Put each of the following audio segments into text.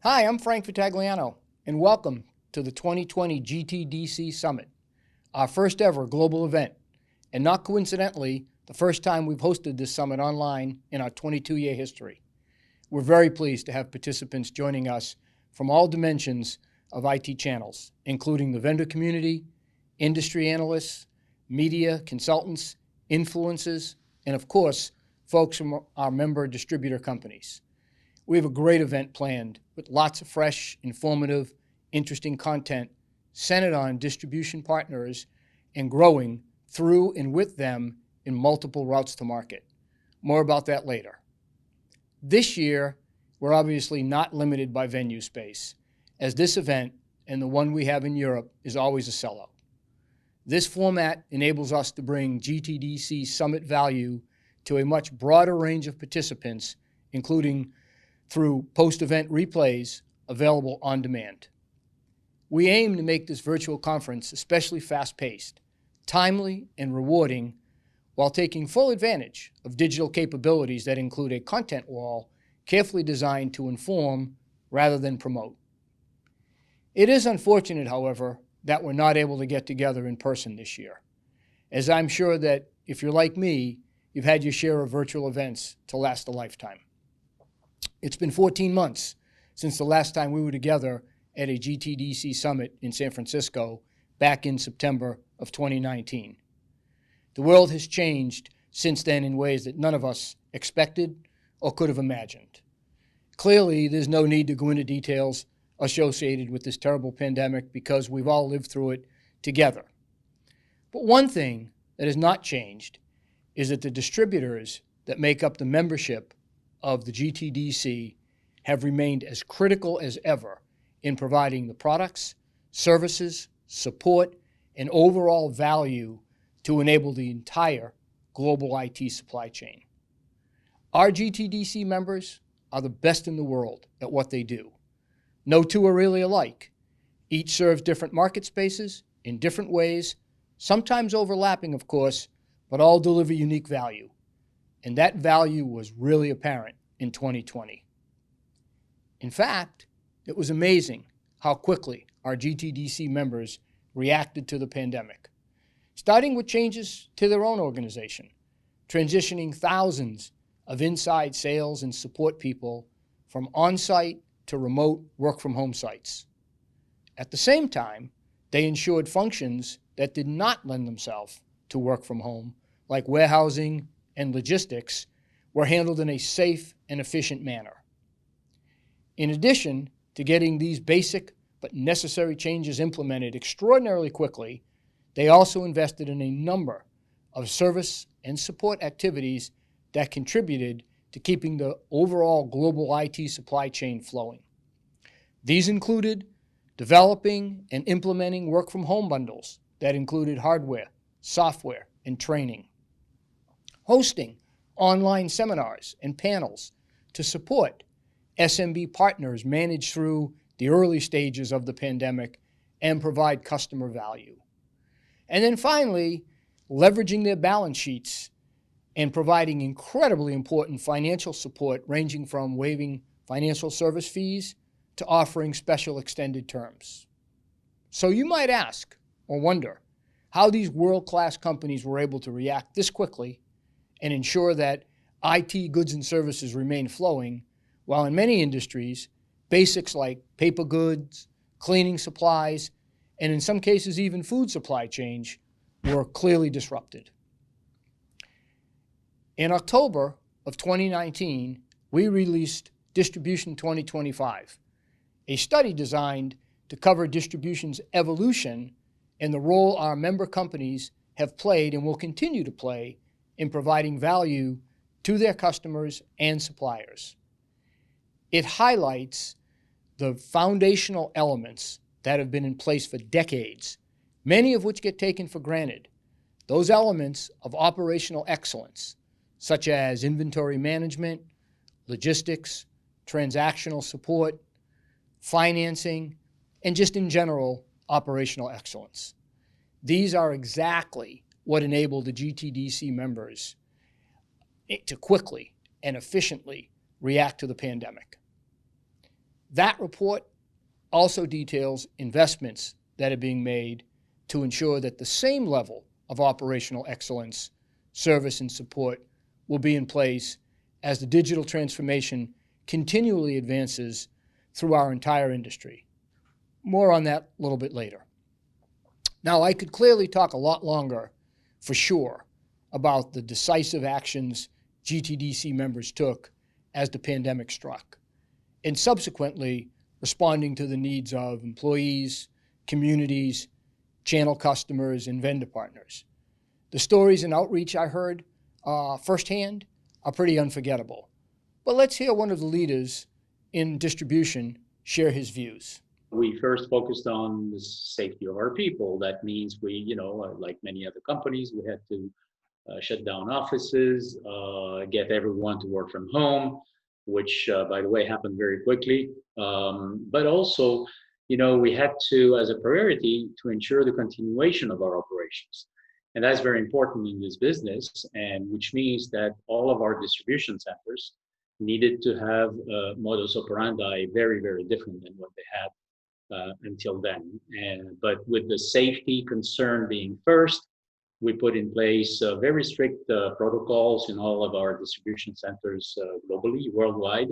Hi, I'm Frank Vitagliano, and welcome to the 2020 GTDC Summit, our first ever global event, and not coincidentally, the first time we've hosted this summit online in our 22-year history. We're very pleased to have participants joining us from all dimensions of IT channels, including the vendor community, industry analysts, media, consultants, influencers, and of course, folks from our member distributor companies. We have a great event planned with lots of fresh, informative, interesting content centered on distribution partners and growing through and with them in multiple routes to market. More about that later. This year, we're obviously not limited by venue space, as this event and the one we have in Europe is always a sellout. This format enables us to bring GTDC Summit value to a much broader range of participants, including through post-event replays available on demand. We aim to make this virtual conference especially fast-paced, timely, and rewarding while taking full advantage of digital capabilities that include a content wall carefully designed to inform rather than promote. It is unfortunate, however, that we're not able to get together in person this year, as I'm sure that if you're like me, you've had your share of virtual events to last a lifetime. It's been 14 months since the last time we were together at a GTDC Summit in San Francisco back in September of 2019. The world has changed since then in ways that none of us expected or could have imagined. Clearly, there's no need to go into details associated with this terrible pandemic because we've all lived through it together. But one thing that has not changed is that the distributors that make up the membership of the GTDC have remained as critical as ever in providing the products, services, support, and overall value to enable the entire global IT supply chain. Our GTDC members are the best in the world at what they do. No two are really alike. Each serves different market spaces in different ways, sometimes overlapping, of course, but all deliver unique value. And that value was really apparent in 2020. In fact, it was amazing how quickly our GTDC members reacted to the pandemic, starting with changes to their own organization, transitioning thousands of inside sales and support people from on-site to remote work-from-home sites. At the same time, they ensured functions that did not lend themselves to work from home, like warehousing and logistics, were handled in a safe and efficient manner. In addition to getting these basic but necessary changes implemented extraordinarily quickly, they also invested in a number of service and support activities that contributed to keeping the overall global IT supply chain flowing. These included developing and implementing work-from-home bundles that included hardware, software, and training, hosting online seminars and panels to support SMB partners manage through the early stages of the pandemic and provide customer value. And then finally, leveraging their balance sheets and providing incredibly important financial support ranging from waiving financial service fees to offering special extended terms. So you might ask or wonder how these world-class companies were able to react this quickly and ensure that IT goods and services remain flowing, while in many industries, basics like paper goods, cleaning supplies, and in some cases even food supply chains were clearly disrupted. In October of 2019, we released Distribution 2025, a study designed to cover distribution's evolution and the role our member companies have played and will continue to play in providing value to their customers and suppliers. It highlights the foundational elements that have been in place for decades, many of which get taken for granted. Those elements of operational excellence, such as inventory management, logistics, transactional support, financing, and just in general, operational excellence. These are exactly what enabled the GTDC members to quickly and efficiently react to the pandemic. That report also details investments that are being made to ensure that the same level of operational excellence, service, and support will be in place as the digital transformation continually advances through our entire industry. More on that a little bit later. Now, I could clearly talk a lot longer, for sure, about the decisive actions GTDC members took as the pandemic struck, and subsequently responding to the needs of employees, communities, channel customers, and vendor partners. The stories and outreach I heard firsthand are pretty unforgettable. But let's hear one of the leaders in distribution share his views. We first focused on the safety of our people. That means we, like many other companies, we had to shut down offices, get everyone to work from home, which, by the way, happened very quickly. But also, we had to, as a priority, to ensure the continuation of our operations. And that's very important in this business, and which means that all of our distribution centers needed to have a modus operandi very, very different than what they had until then. But with the safety concern being first, we put in place very strict protocols in all of our distribution centers globally, worldwide,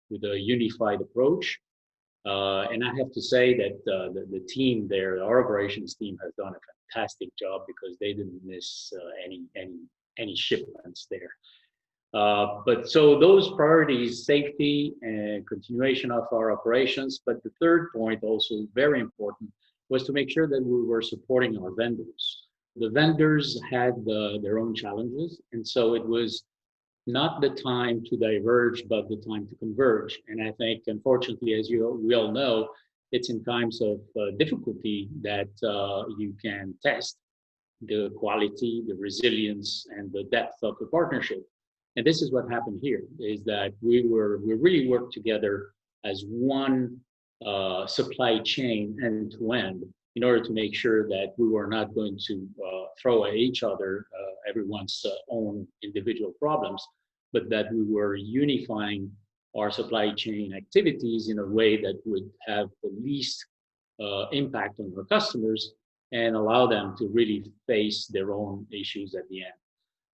with a unified approach. And I have to say that the team there, our operations team, has done a fantastic job because they didn't miss any shipments there. But so those priorities, safety and continuation of our operations. But the third point, also very important, was to make sure that we were supporting our vendors. The vendors had their own challenges, and so it was not the time to diverge, but the time to converge. And I think, unfortunately, as we all know, it's in times of difficulty that you can test the quality, the resilience, and the depth of the partnership. And this is what happened here, is that we really worked together as one supply chain end to end in order to make sure that we were not going to throw at each other everyone's own individual problems, but that we were unifying our supply chain activities in a way that would have the least impact on our customers and allow them to really face their own issues at the end.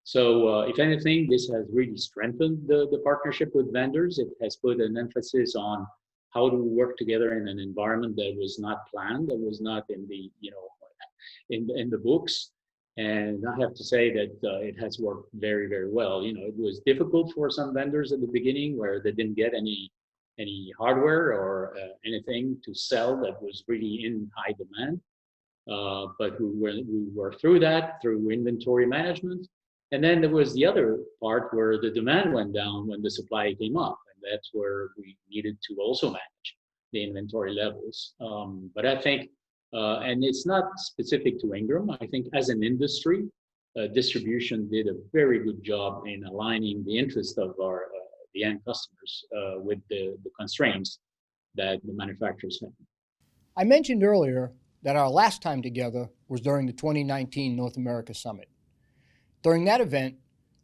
So if anything, this has really strengthened the partnership with vendors. It has put an emphasis on how do we work together in an environment that was not planned, that was not in the, in the books. And I have to say that it has worked very, very well. It was difficult for some vendors at the beginning where they didn't get any hardware or anything to sell that was really in high demand. But we were through that through inventory management. And then there was the other part where the demand went down when the supply came up. And that's where we needed to also manage the inventory levels. But I think, and it's not specific to Ingram, I think as an industry, distribution did a very good job in aligning the interest of the end customers with the constraints that the manufacturers had. I mentioned earlier that our last time together was during the 2019 North America Summit. During that event,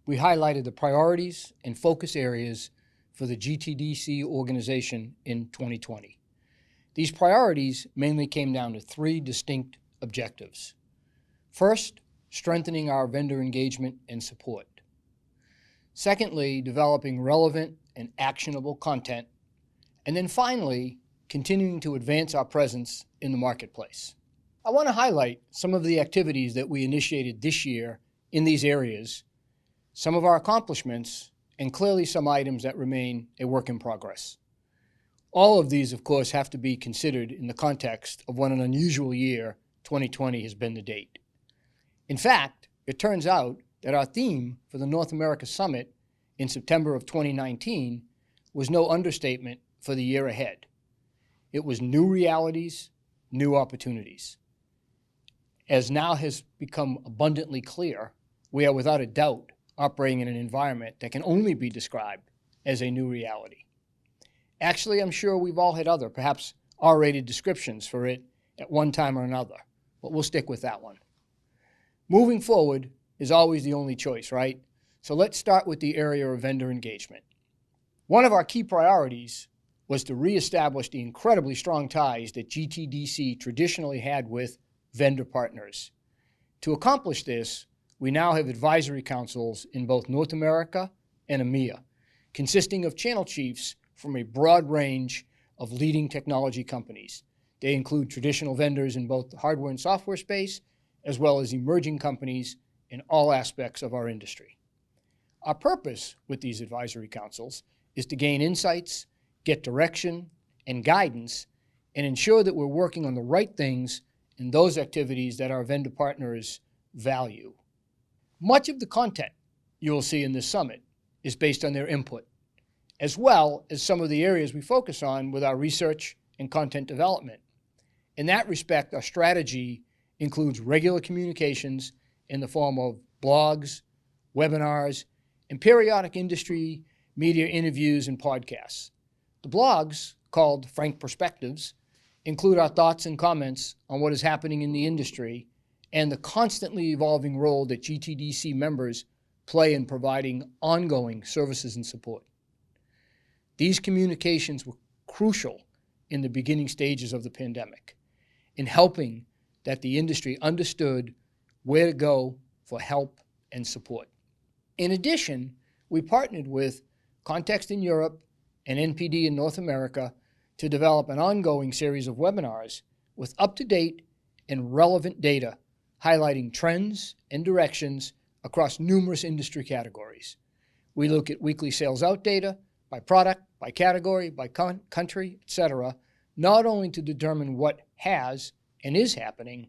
we highlighted the priorities and focus areas for the GTDC organization in 2020. These priorities mainly came down to three distinct objectives. First, strengthening our vendor engagement and support. Secondly, developing relevant and actionable content. And then finally, continuing to advance our presence in the marketplace. I want to highlight some of the activities that we initiated this year in these areas, some of our accomplishments, and clearly some items that remain a work in progress. All of these, of course, have to be considered in the context of what an unusual year 2020 has been to date. In fact, it turns out that our theme for the North America Summit in September of 2019 was no understatement for the year ahead. It was new realities, new opportunities. As now has become abundantly clear, we are without a doubt operating in an environment that can only be described as a new reality. Actually, I'm sure we've all had other, perhaps R-rated descriptions for it at one time or another, but we'll stick with that one. Moving forward is always the only choice, right? So let's start with the area of vendor engagement. One of our key priorities was to reestablish the incredibly strong ties that GTDC traditionally had with vendor partners. To accomplish this, we now have advisory councils in both North America and EMEA, consisting of channel chiefs from a broad range of leading technology companies. They include traditional vendors in both the hardware and software space, as well as emerging companies in all aspects of our industry. Our purpose with these advisory councils is to gain insights, get direction and guidance, and ensure that we're working on the right things in those activities that our vendor partners value. Much of the content you will see in this summit is based on their input, as well as some of the areas we focus on with our research and content development. In that respect, our strategy includes regular communications in the form of blogs, webinars, and periodic industry media interviews and podcasts. The blogs, called Frank Perspectives, include our thoughts and comments on what is happening in the industry and the constantly evolving role that GTDC members play in providing ongoing services and support. These communications were crucial in the beginning stages of the pandemic in helping that the industry understood where to go for help and support. In addition, we partnered with Context in Europe and NPD in North America to develop an ongoing series of webinars with up-to-date and relevant data highlighting trends and directions across numerous industry categories. We look at weekly sales out data by product, by category, by country, etc., not only to determine what has and is happening,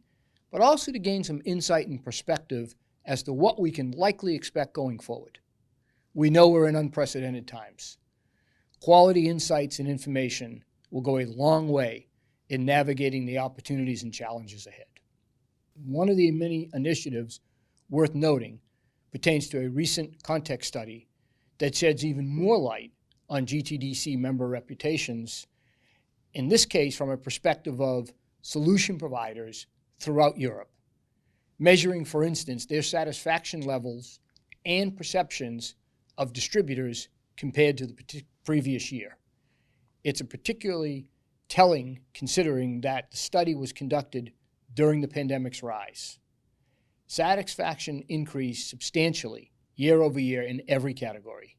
but also to gain some insight and perspective as to what we can likely expect going forward. We know we're in unprecedented times. Quality insights and information will go a long way in navigating the opportunities and challenges ahead. One of the many initiatives worth noting pertains to a recent context study that sheds even more light on GTDC member reputations, in this case from a perspective of solution providers throughout Europe, measuring, for instance, their satisfaction levels and perceptions of distributors compared to the previous year. It's a particularly telling considering that the study was conducted during the pandemic's rise. Satisfaction increased substantially year over year in every category.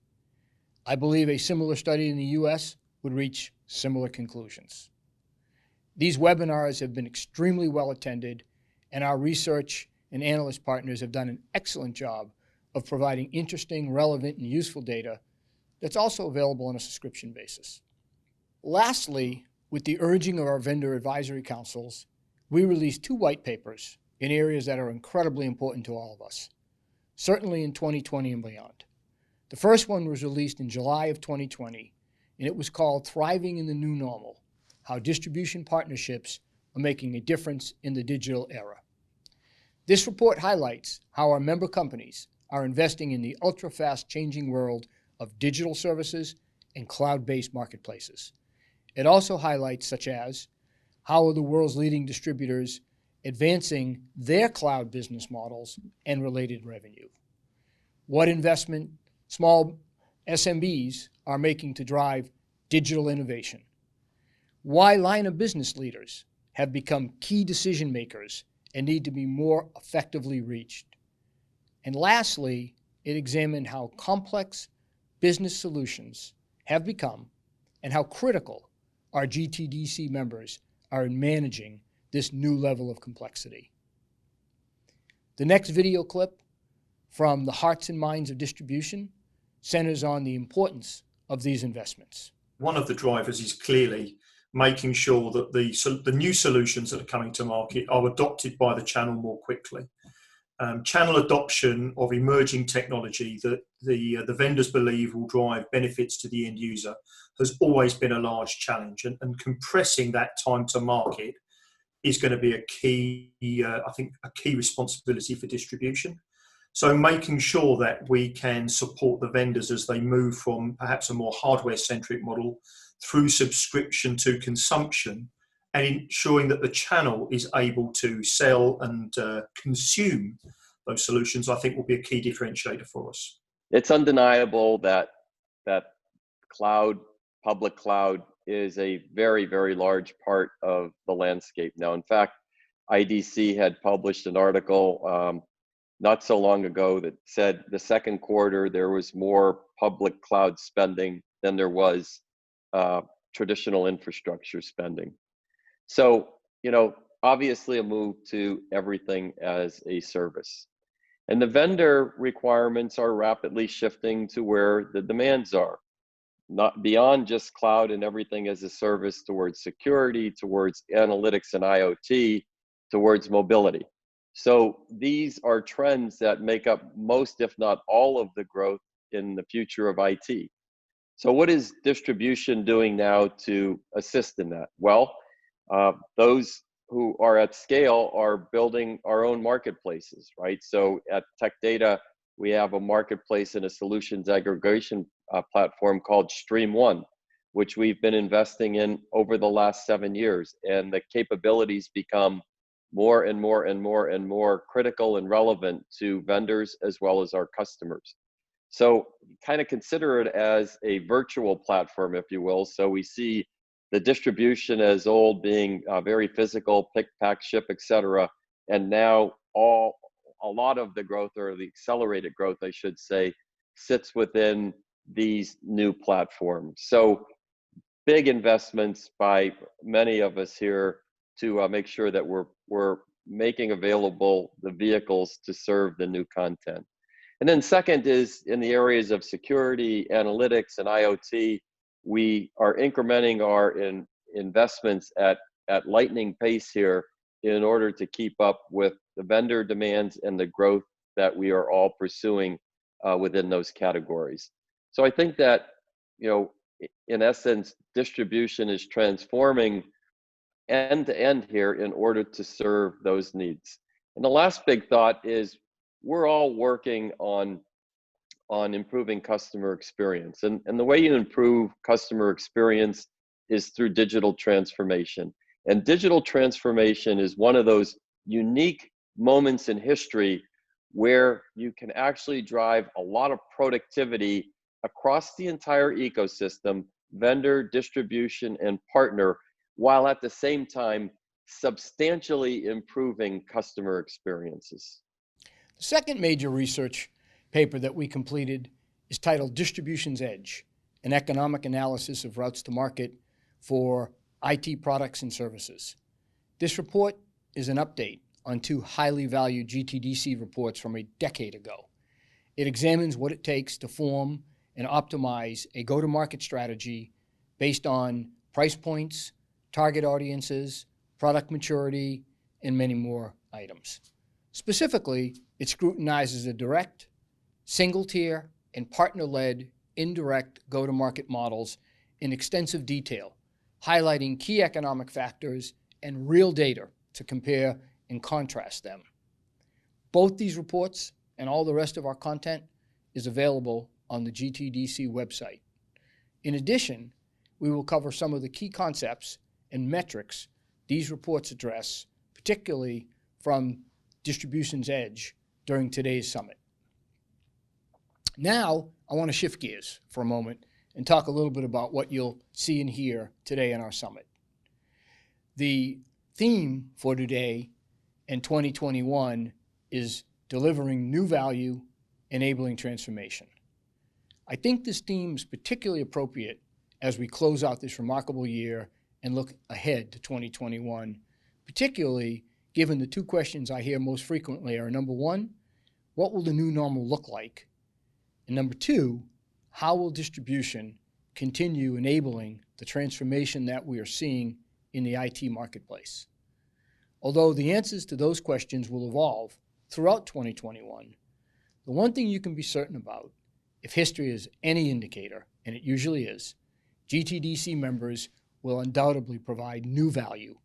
I believe a similar study in the US would reach similar conclusions. These webinars have been extremely well attended, and our research and analyst partners have done an excellent job of providing interesting, relevant, and useful data that's also available on a subscription basis. Lastly, with the urging of our vendor advisory councils, we released 2 white papers in areas that are incredibly important to all of us, certainly in 2020 and beyond. The first one was released in July of 2020, and it was called Thriving in the New Normal: How Distribution Partnerships Are Making a Difference in the Digital Era. This report highlights how our member companies are investing in the ultra-fast changing world of digital services and cloud-based marketplaces. It also highlights such as how are the world's leading distributors advancing their cloud business models and related revenue, what investment small SMBs are making to drive digital innovation, why line of business leaders have become key decision makers and need to be more effectively reached. And lastly, it examined how complex business solutions have become and how critical our GTDC members are in managing this new level of complexity. The next video clip from the Hearts and Minds of Distribution centers on the importance of these investments. One of the drivers is clearly making sure that the new solutions that are coming to market are adopted by the channel more quickly. Channel adoption of emerging technology that the vendors believe will drive benefits to the end user has always been a large challenge, and compressing that time to market is going to be a key, I think, a key responsibility for distribution. So making sure that we can support the vendors as they move from perhaps a more hardware-centric model through subscription to consumption, and ensuring that the channel is able to sell and consume those solutions, I think will be a key differentiator for us. It's undeniable that cloud, public cloud is a very, very large part of the landscape now. In fact, IDC had published an article not so long ago that said the second quarter there was more public cloud spending than there was traditional infrastructure spending. So, obviously a move to everything as a service. And the vendor requirements are rapidly shifting to where the demands are, not beyond just cloud and everything as a service, towards security, towards analytics and IoT, towards mobility. So these are trends that make up most, if not all, of the growth in the future of IT. So what is distribution doing now to assist in that? Well, those who are at scale are building our own marketplaces, right? So at Tech Data, we have a marketplace and a solutions aggregation platform called Stream One, which we've been investing in over the last 7 years. And the capabilities become more and more and more and more critical and relevant to vendors as well as our customers. So kind of consider it as a virtual platform, if you will. So we see the distribution as old, being very physical, pick, pack, ship, etc. And now a lot of the growth, or the accelerated growth, I should say, sits within these new platforms. So big investments by many of us here to make sure that we're making available the vehicles to serve the new content. And then second is in the areas of security, analytics, and IoT. We are incrementing our investments at lightning pace here in order to keep up with the vendor demands and the growth that we are all pursuing within those categories. So I think that, in essence, distribution is transforming end to end here in order to serve those needs. And the last big thought is we're all working on improving customer experience. And the way you improve customer experience is through digital transformation. And digital transformation is one of those unique moments in history where you can actually drive a lot of productivity across the entire ecosystem, vendor, distribution, and partner, while at the same time substantially improving customer experiences. The second major research paper that we completed is titled Distribution's Edge, an economic analysis of routes to market for IT products and services. This report is an update on two highly valued GTDC reports from a decade ago. It examines what it takes to form and optimize a go-to-market strategy based on price points, target audiences, product maturity, and many more items. Specifically, it scrutinizes the direct, single-tier, and partner-led indirect go-to-market models in extensive detail, highlighting key economic factors and real data to compare and contrast them. Both these reports and all the rest of our content is available on the GTDC website. In addition, we will cover some of the key concepts and metrics these reports address, particularly from Distribution's Edge, during today's summit. Now, I want to shift gears for a moment and talk a little bit about what you'll see and hear today in our summit. The theme for today and 2021 is delivering new value, enabling transformation. I think this theme is particularly appropriate as we close out this remarkable year and look ahead to 2021, particularly given the two questions I hear most frequently are, number one, what will the new normal look like? And number two, how will distribution continue enabling the transformation that we are seeing in the IT marketplace? Although the answers to those questions will evolve throughout 2021, the one thing you can be certain about, if history is any indicator, and it usually is, GTDC members will undoubtedly provide new value,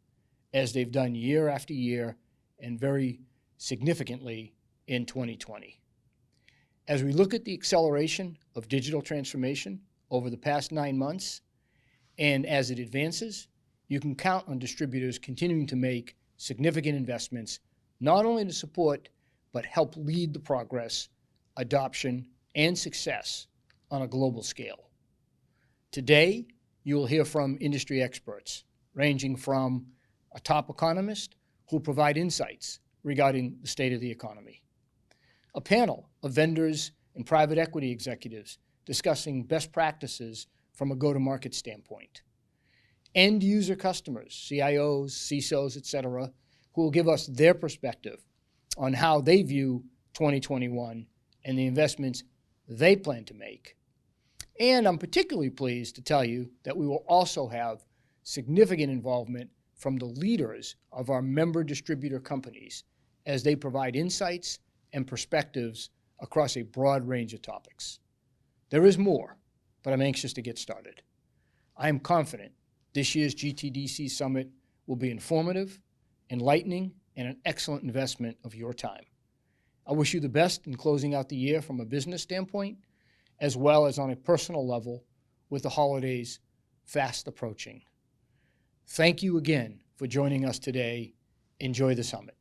as they've done year after year and very significantly in 2020. As we look at the acceleration of digital transformation over the past 9 months, and as it advances, you can count on distributors continuing to make significant investments, not only to support, but help lead the progress, adoption, and success on a global scale. Today, you will hear from industry experts, ranging from a top economist who will provide insights regarding the state of the economy, a panel of vendors and private equity executives discussing best practices from a go-to-market standpoint, end user customers, CIOs, CISOs, etc., who will give us their perspective on how they view 2021 and the investments they plan to make. And I'm particularly pleased to tell you that we will also have significant involvement from the leaders of our member distributor companies as they provide insights and perspectives across a broad range of topics. There is more, but I'm anxious to get started. I am confident this year's GTDC Summit will be informative, enlightening, and an excellent investment of your time. I wish you the best in closing out the year from a business standpoint, as well as on a personal level with the holidays fast approaching. Thank you again for joining us today. Enjoy the summit.